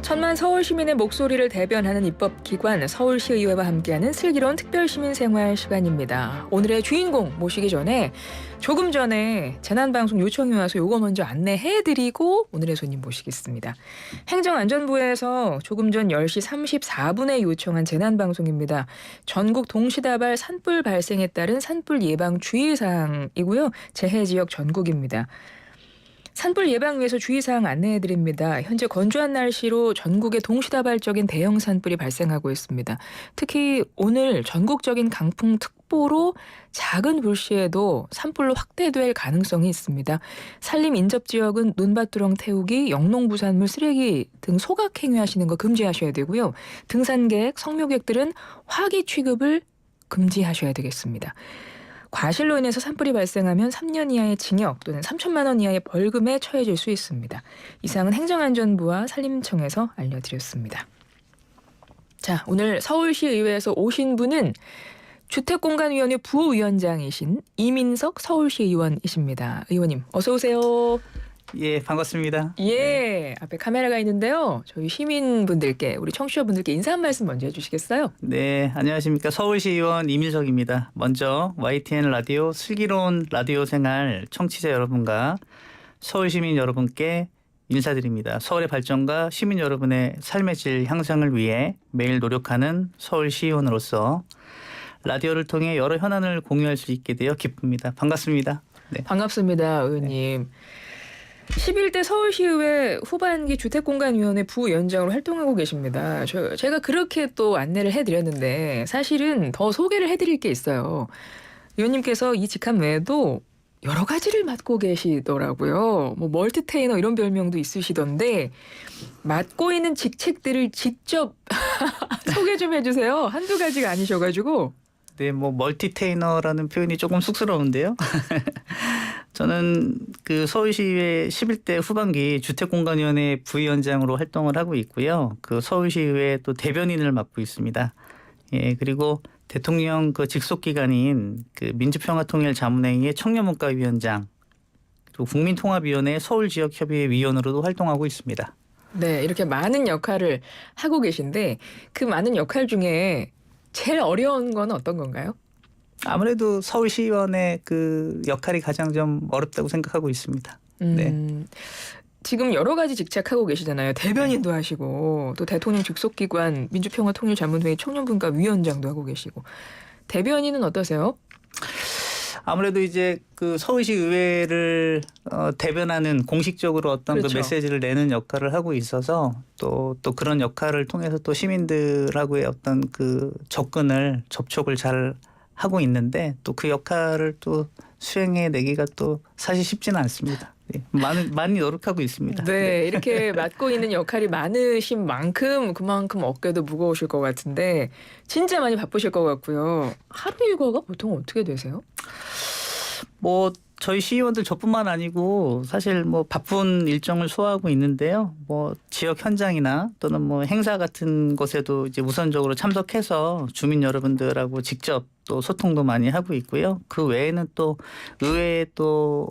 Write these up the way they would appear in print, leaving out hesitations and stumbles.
천만 서울 시민의 목소리를 대변하는 입법기관 서울시의회와 함께하는 슬기로운 특별시민생활 시간입니다. 오늘의 주인공 모시기 전에 조금 전에 재난방송 요청이 와서 요거 먼저 안내해드리고 오늘의 손님 모시겠습니다. 행정안전부에서 조금 전 10시 34분에 요청한 재난방송입니다. 전국 동시다발 산불 발생에 따른 산불 예방 주의사항이고요. 재해지역 전국입니다. 산불 예방 위해서 주의사항 안내해드립니다. 현재 건조한 날씨로 전국에 동시다발적인 대형 산불이 발생하고 있습니다. 특히 오늘 전국적인 강풍특보로 작은 불씨에도 산불로 확대될 가능성이 있습니다. 산림 인접지역은 논밭두렁 태우기, 영농부산물 쓰레기 등 소각 행위하시는 거 금지하셔야 되고요. 등산객, 성묘객들은 화기 취급을 금지하셔야 되겠습니다. 과실로 인해서 산불이 발생하면 3년 이하의 징역 또는 3천만 원 이하의 벌금에 처해질 수 있습니다. 이상은 행정안전부와 산림청에서 알려드렸습니다. 자, 오늘 서울시의회에서 오신 분은 주택공간위원회 부위원장이신 이민석 서울시의원이십니다. 의원님 어서 오세요. 예, 반갑습니다. 예, 앞에 카메라가 있는데요. 저희 시민분들께, 우리 청취자분들께 인사 한 말씀 먼저 해주시겠어요? 네, 안녕하십니까. 서울시의원 이민석입니다. 먼저 YTN 라디오 슬기로운 라디오 생활 청취자 여러분과 서울시민 여러분께 인사드립니다. 서울의 발전과 시민 여러분의 삶의 질 향상을 위해 매일 노력하는 서울시의원으로서 라디오를 통해 여러 현안을 공유할 수 있게 되어 기쁩니다. 반갑습니다. 네. 반갑습니다, 의원님. 네. 11대 서울시의회 후반기 주택공간위원회 부위원장으로 활동하고 계십니다. 제가 그렇게 또 안내를 해드렸는데 사실은 더 소개를 해드릴 게 있어요. 의원님께서 이 직함 외에도 여러 가지를 맡고 계시더라고요. 뭐 멀티테이너 이런 별명도 있으시던데 맡고 있는 직책들을 직접 소개 좀 해주세요. 한두 가지가 아니셔가지고. 네, 뭐 멀티테이너라는 표현이 조금 쑥스러운데요. 저는 그 서울시의회 11대 후반기 주택공간위원회 부위원장으로 활동을 하고 있고요. 그 서울시의회 또 대변인을 맡고 있습니다. 예, 그리고 대통령 그 직속기관인 그 민주평화통일자문회의의 청년문과위원장, 그리고 국민통합위원회 서울지역협의회 위원으로도 활동하고 있습니다. 네, 이렇게 많은 역할을 하고 계신데 그 많은 역할 중에 제일 어려운 건 어떤 건가요? 아무래도 서울시의원의 그 역할이 가장 좀 어렵다고 생각하고 있습니다. 네. 지금 여러 가지 직책하고 계시잖아요. 대변인도 하시고 또 대통령 직속기관 민주평화통일자문회의 청년분과위원장도 하고 계시고. 대변인은 어떠세요? 아무래도 이제 그 서울시 의회를 대변하는 공식적으로 어떤 그렇죠. 그 메시지를 내는 역할을 하고 있어서 또 그런 역할을 통해서 또 시민들하고의 어떤 그 접촉을 잘 하고 있는데 또 그 역할을 또 수행해 내기가 또 사실 쉽지는 않습니다. 네, 많이 노력하고 있습니다. 네, 이렇게 맡고 있는 역할이 많으신 만큼 그만큼 어깨도 무거우실 것 같은데 진짜 많이 바쁘실 것 같고요. 하루 일과가 보통 어떻게 되세요? 뭐 저희 시의원들 저뿐만 아니고 사실 뭐 바쁜 일정을 소화하고 있는데요. 뭐 지역 현장이나 또는 뭐 행사 같은 곳에도 이제 우선적으로 참석해서 주민 여러분들하고 직접 또 소통도 많이 하고 있고요. 그 외에는 또 의회에 또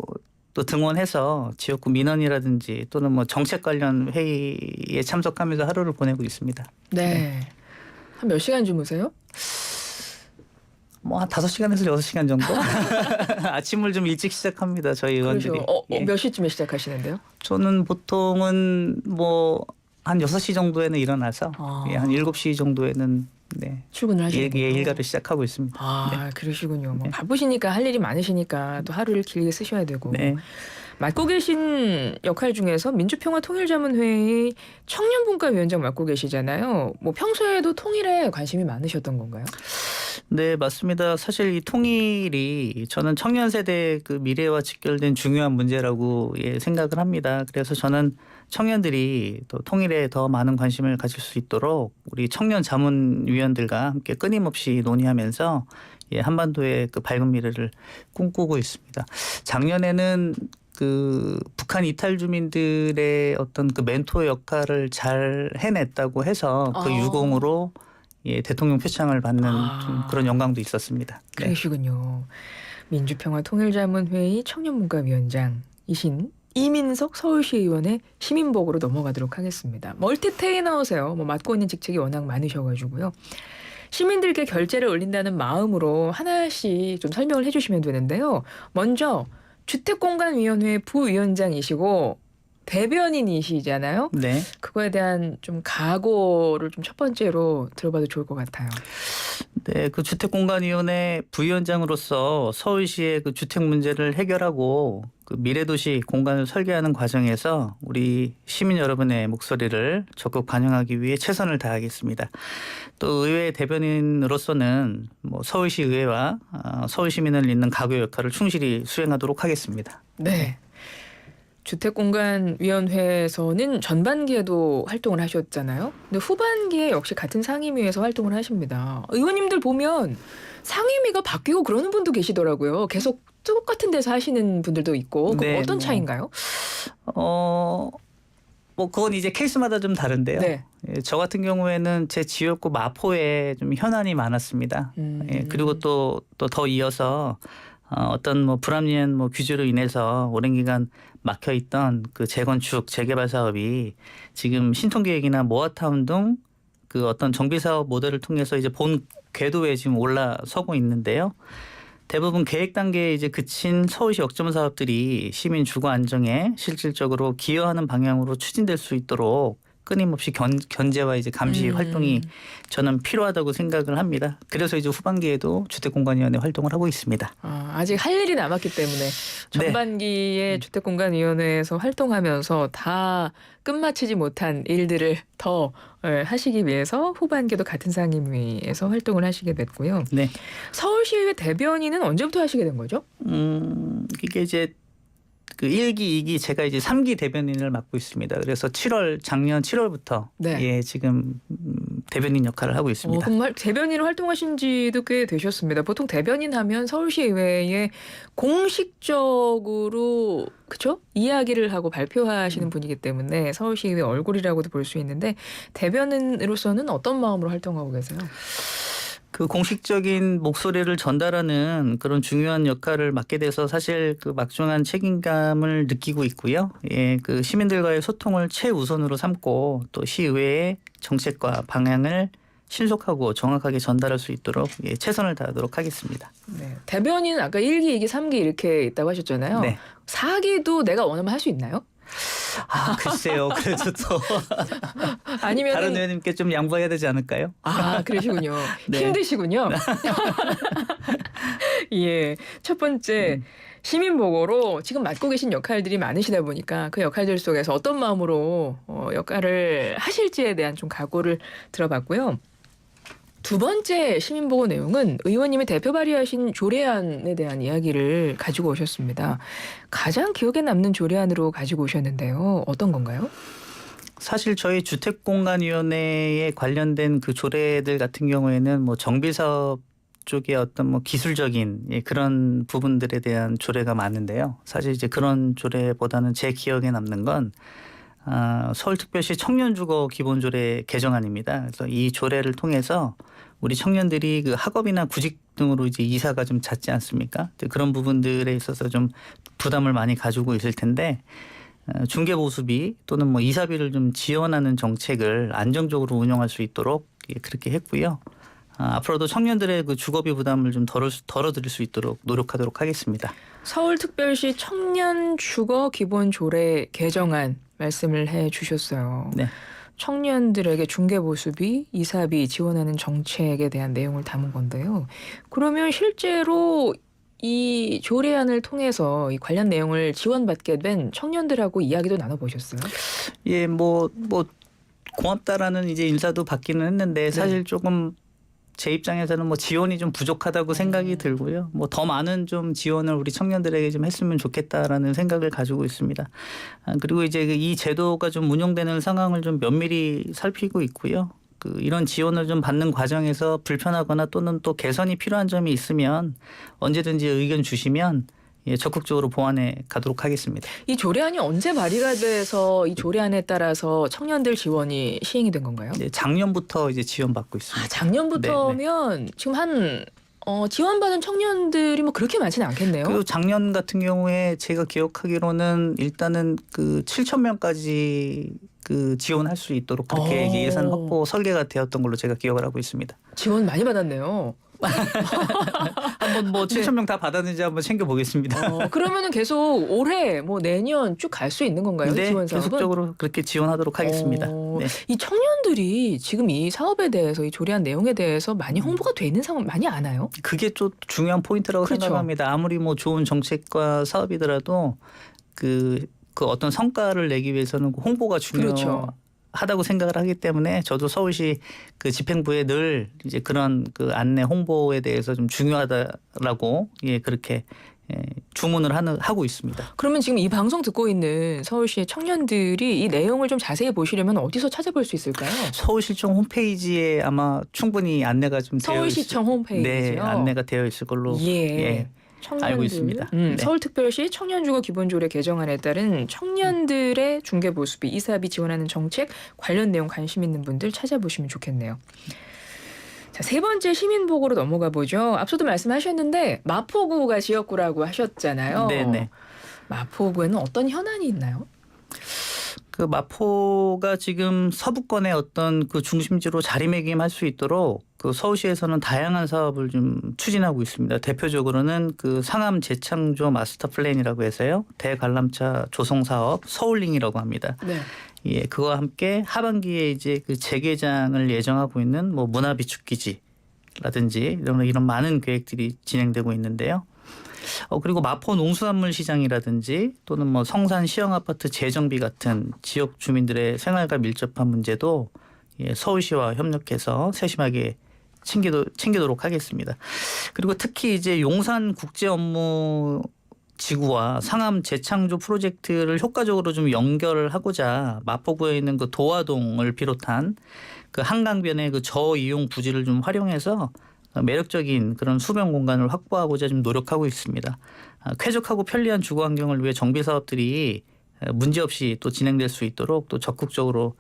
등원해서 지역구 민원이라든지 또는 뭐 정책 관련 회의에 참석하면서 하루를 보내고 있습니다. 네. 한 몇 시간 주무세요? 뭐 한 5시간에서 6시간 정도? 아침을 좀 일찍 시작합니다. 저희 의원들이. 그렇죠. 예. 몇 시쯤에 시작하시는데요? 저는 보통은 뭐 한 6시 정도에는 일어나서 예, 한 7시 정도에는 네. 출근을 하시는군요. 일과를 시작하고 있습니다. 아, 그러시군요. 뭐 네. 바쁘시니까 할 일이 많으시니까 또 하루를 길게 쓰셔야 되고. 네. 맡고 계신 역할 중에서 민주평화통일자문회의 청년분과위원장 맡고 계시잖아요. 뭐 평소에도 통일에 관심이 많으셨던 건가요? 네, 맞습니다. 사실 이 통일이 저는 청년 세대의 그 미래와 직결된 중요한 문제라고 생각을 합니다. 그래서 저는 청년들이 또 통일에 더 많은 관심을 가질 수 있도록 우리 청년 자문위원들과 함께 끊임없이 논의하면서 한반도의 그 밝은 미래를 꿈꾸고 있습니다. 작년에는 그 북한 이탈 주민들의 어떤 그 멘토 역할을 잘 해냈다고 해서 그 유공으로 대통령 표창을 받는 좀 그런 영광도 있었습니다. 그러시군요. 민주평화통일자문회의 청년문과위원장이신 이민석 서울시의원의 시민복으로 넘어가도록 하겠습니다. 멀티테이너세요. 맡고 있는 직책이 워낙 많으셔가지고요. 시민들께 결제를 올린다는 마음으로 하나씩 좀 설명을 해주시면 되는데요. 먼저 주택공간위원회 부위원장이시고 대변인이시잖아요. 네. 그거에 대한 좀 각오를 좀 첫 번째로 들어봐도 좋을 것 같아요. 네, 그 주택공간위원회 부위원장으로서 서울시의 그 주택 문제를 해결하고 그 미래도시 공간을 설계하는 과정에서 우리 시민 여러분의 목소리를 적극 반영하기 위해 최선을 다하겠습니다. 또 의회 대변인으로서는 서울시 의회와 서울 시민을 잇는 가교 역할을 충실히 수행하도록 하겠습니다. 네. 주택공간위원회에서는 전반기에도 활동을 하셨잖아요. 근데 후반기에 역시 같은 상임위에서 활동을 하십니다. 의원님들 보면 상임위가 바뀌고 그러는 분도 계시더라고요. 계속 똑같은 데서 하시는 분들도 있고. 그럼 네, 어떤 차이인가요? 그건 이제 케이스마다 좀 다른데요. 네. 예, 저 같은 경우에는 제 지역구 마포에 좀 현안이 많았습니다. 예, 그리고 또 더 이어서 어떤 불합리한 규제로 인해서 오랜 기간 막혀 있던 그 재건축 재개발 사업이 지금 신통계획이나 모아타운 등 그 어떤 정비 사업 모델을 통해서 이제 본 궤도에 지금 올라서고 있는데요. 대부분 계획 단계에 이제 그친 서울시 역점 사업들이 시민 주거 안정에 실질적으로 기여하는 방향으로 추진될 수 있도록 끊임없이 견제와 이제 감시 활동이 저는 필요하다고 생각을 합니다. 그래서 이제 후반기에도 주택공간위원회 활동을 하고 있습니다. 아직 할 일이 남았기 때문에 전반기에 주택공간위원회에서 활동하면서 다 끝마치지 못한 일들을 더 하시기 위해서 후반기에도 같은 상임위에서 활동을 하시게 됐고요. 네. 서울시의회 대변인은 언제부터 하시게 된 거죠? 이게 이제 그 1기, 2기 제가 이제 3기 대변인을 맡고 있습니다. 그래서 작년 7월부터 예, 지금 대변인 역할을 하고 있습니다. 정말 대변인으로 활동하신 지도 꽤 되셨습니다. 보통 대변인 하면 서울시의회에 공식적으로 그렇죠? 이야기를 하고 발표하시는 분이기 때문에 서울시의회 얼굴이라고도 볼 수 있는데 대변인으로서는 어떤 마음으로 활동하고 계세요? 그 공식적인 목소리를 전달하는 그런 중요한 역할을 맡게 돼서 사실 그 막중한 책임감을 느끼고 있고요. 예, 그 시민들과의 소통을 최우선으로 삼고 또 시의회의 정책과 방향을 신속하고 정확하게 전달할 수 있도록 최선을 다하도록 하겠습니다. 네. 대변인은 아까 1기, 2기, 3기 이렇게 있다고 하셨잖아요. 네. 4기도 내가 원하면 할 수 있나요? 글쎄요. 그래도 또 아니면 다른 의원님께 좀 양보해야 되지 않을까요? 그러시군요. 네. 힘드시군요. 예, 첫 번째 시민보고로 지금 맡고 계신 역할들이 많으시다 보니까 그 역할들 속에서 어떤 마음으로 역할을 하실지에 대한 좀 각오를 들어봤고요. 두 번째 시민보고 내용은 의원님이 대표 발의하신 조례안에 대한 이야기를 가지고 오셨습니다. 가장 기억에 남는 조례안으로 가지고 오셨는데요. 어떤 건가요? 사실 저희 주택공간위원회에 관련된 그 조례들 같은 경우에는 정비사업 쪽의 어떤 기술적인 그런 부분들에 대한 조례가 많은데요. 사실 이제 그런 조례보다는 제 기억에 남는 건 서울특별시 청년주거 기본조례 개정안입니다. 그래서 이 조례를 통해서 우리 청년들이 그 학업이나 구직 등으로 이제 이사가 좀 잦지 않습니까? 그런 부분들에 있어서 좀 부담을 많이 가지고 있을 텐데 중개보수비 또는 이사비를 좀 지원하는 정책을 안정적으로 운영할 수 있도록 그렇게 했고요. 앞으로도 청년들의 그 주거비 부담을 좀 덜어드릴 수 있도록 노력하도록 하겠습니다. 서울특별시 청년주거 기본조례 개정안 말씀을 해 주셨어요. 네. 청년들에게 중개보수비, 이사비 지원하는 정책에 대한 내용을 담은 건데요. 그러면 실제로 이 조례안을 통해서 이 관련 내용을 지원받게 된 청년들하고 이야기도 나눠보셨어요? 예, 고맙다라는 이제 인사도 받기는 했는데 사실 조금 제 입장에서는 지원이 좀 부족하다고 생각이 들고요. 더 많은 좀 지원을 우리 청년들에게 좀 했으면 좋겠다라는 생각을 가지고 있습니다. 그리고 이제 이 제도가 좀 운영되는 상황을 좀 면밀히 살피고 있고요. 이런 지원을 좀 받는 과정에서 불편하거나 또는 또 개선이 필요한 점이 있으면 언제든지 의견 주시면 적극적으로 보완해 가도록 하겠습니다. 이 조례안이 언제 발의가 돼서 이 조례안에 따라서 청년들 지원이 시행이 된 건가요? 네, 작년부터 이제 지원받고 있습니다. 작년부터면 지금 한 지원받은 청년들이 뭐 그렇게 많지는 않겠네요. 그리고 작년 같은 경우에 제가 기억하기로는 일단은 그 7천 명까지 그 지원할 수 있도록 그렇게 예산 확보 설계가 되었던 걸로 제가 기억을 하고 있습니다. 지원 많이 받았네요. 한번 뭐 7천 명 다 받았는지 한번 챙겨보겠습니다. 그러면은 계속 올해 뭐 내년 쭉 갈 수 있는 건가요? 네, 지원 사업은? 계속적으로 그렇게 지원하도록 하겠습니다. 네. 이 청년들이 지금 이 사업에 대해서 이 조례안 내용에 대해서 많이 홍보가 돼 있는 상황 많이 아나요? 그게 좀 중요한 포인트라고 그렇죠. 생각합니다. 아무리 뭐 좋은 정책과 사업이더라도 그 어떤 성과를 내기 위해서는 홍보가 그렇죠. 중요하다고 생각을 하기 때문에 저도 서울시 그 집행부에 늘 이제 그런 그 안내 홍보에 대해서 좀 중요하다라고 그렇게 주문을 하고 있습니다. 그러면 지금 이 방송 듣고 있는 서울시의 청년들이 이 내용을 좀 자세히 보시려면 어디서 찾아볼 수 있을까요? 서울시청 홈페이지에 아마 충분히 안내가 좀 서울시청 홈페이지요. 네, 안내가 되어 있을 걸로 청년들, 알고 있습니다. 네. 서울특별시 청년주거 기본조례 개정안에 따른 청년들의 중개보수비, 이사비 지원하는 정책 관련 내용 관심 있는 분들 찾아보시면 좋겠네요. 자, 세 번째 시민보고로 넘어가 보죠. 앞서도 말씀하셨는데 마포구가 지역구라고 하셨잖아요. 네네. 마포구에는 어떤 현안이 있나요? 그 마포가 지금 서부권의 어떤 그 중심지로 자리매김할 수 있도록 그 서울시에서는 다양한 사업을 좀 추진하고 있습니다. 대표적으로는 그 상암 재창조 마스터 플랜이라고 해서요. 대관람차 조성 사업 서울링이라고 합니다. 네. 그와 함께 하반기에 이제 그 재개장을 예정하고 있는 뭐 문화비축기지라든지 이런 많은 계획들이 진행되고 있는데요. 그리고 마포 농수산물 시장이라든지 또는 뭐 성산 시형 아파트 재정비 같은 지역 주민들의 생활과 밀접한 문제도 서울시와 협력해서 세심하게 챙기도록 하겠습니다. 그리고 특히 이제 용산 국제 업무 지구와 상암 재창조 프로젝트를 효과적으로 좀 연결을 하고자 마포구에 있는 그 도화동을 비롯한 그 한강변의 그 저이용 부지를 좀 활용해서 매력적인 그런 수변 공간을 확보하고자 좀 노력하고 있습니다. 쾌적하고 편리한 주거 환경을 위해 정비 사업들이 문제없이 또 진행될 수 있도록 또 적극적으로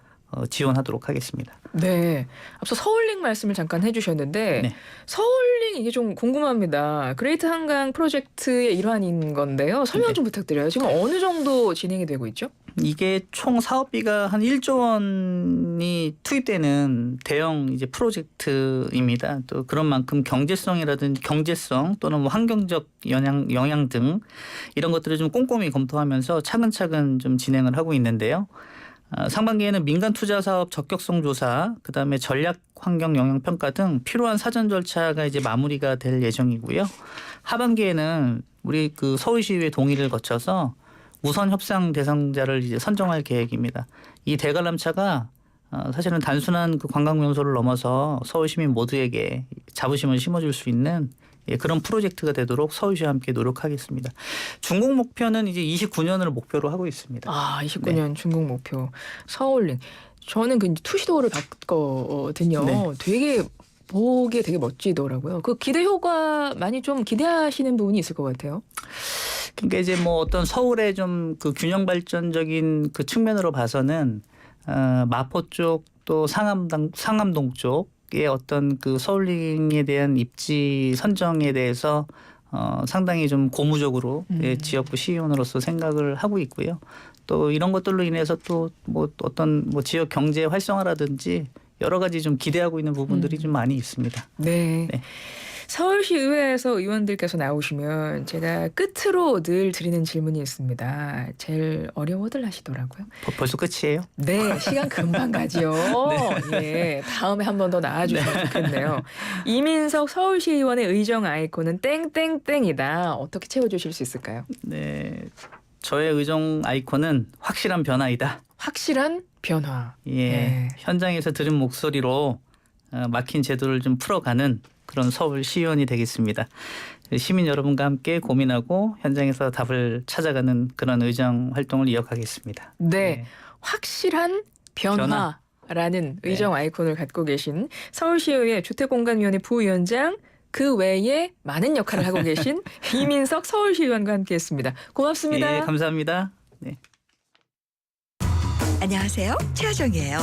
지원하도록 하겠습니다. 네. 앞서 서울링 말씀을 잠깐 해주셨는데 네. 서울링 이게 좀 궁금합니다. 그레이트 한강 프로젝트의 일환인 건데요. 설명 좀 부탁드려요. 지금 어느 정도 진행이 되고 있죠? 이게 총 사업비가 한 1조 원이 투입되는 대형 이제 프로젝트입니다. 또 그런 만큼 경제성이라든지 경제성 또는 뭐 환경적 영향 등 이런 것들을 좀 꼼꼼히 검토하면서 차근차근 좀 진행을 하고 있는데요. 상반기에는 민간 투자 사업 적격성 조사, 그다음에 전략 환경 영향 평가 등 필요한 사전 절차가 이제 마무리가 될 예정이고요. 하반기에는 우리 그 서울시의회 동의를 거쳐서 우선 협상 대상자를 이제 선정할 계획입니다. 이 대관람차가 사실은 단순한 그 관광 명소를 넘어서 서울 시민 모두에게 자부심을 심어줄 수 있는 그런 프로젝트가 되도록 서울시와 함께 노력하겠습니다. 중국 목표는 이제 29년을 목표로 하고 있습니다. 29년 중국 목표. 서울링. 저는 그 투시도어를 봤거든요. 네. 되게 보기에 되게 멋지더라고요. 그 기대 효과 많이 좀 기대하시는 부분이 있을 것 같아요. 그러니까 이제 뭐 어떤 서울의 좀 그 균형 발전적인 그 측면으로 봐서는 마포 쪽 또 상암동 쪽의 어떤 그 서울링에 대한 입지 선정에 대해서 상당히 좀 고무적으로 지역구 시의원으로서 생각을 하고 있고요. 또 이런 것들로 인해서 또 뭐 어떤 뭐 지역 경제 활성화라든지 여러 가지 좀 기대하고 있는 부분들이 좀 많이 있습니다. 네. 네. 서울시 의회에서 의원들께서 나오시면 제가 끝으로 늘 드리는 질문이 있습니다. 제일 어려워들 하시더라고요. 벌써 끝이에요? 네, 시간 금방 가지요. 예, 다음에 한 번 더 나와주시면 좋겠네요. 이민석 서울시의원의 의정 아이콘은 땡땡땡이다. 어떻게 채워주실 수 있을까요? 네, 저의 의정 아이콘은 확실한 변화이다. 확실한 변화. 현장에서 들은 목소리로 막힌 제도를 좀 풀어가는 그런 서울 시의원이 되겠습니다. 시민 여러분과 함께 고민하고 현장에서 답을 찾아가는 그런 의정 활동을 이어가겠습니다. 네. 확실한 변화라는 의정 아이콘을 갖고 계신 서울시의회 주택공간위원회 부위원장, 그 외에 많은 역할을 하고 계신 이민석 서울시의원과 함께했습니다. 고맙습니다. 감사합니다. 네. 안녕하세요. 최하정이에요.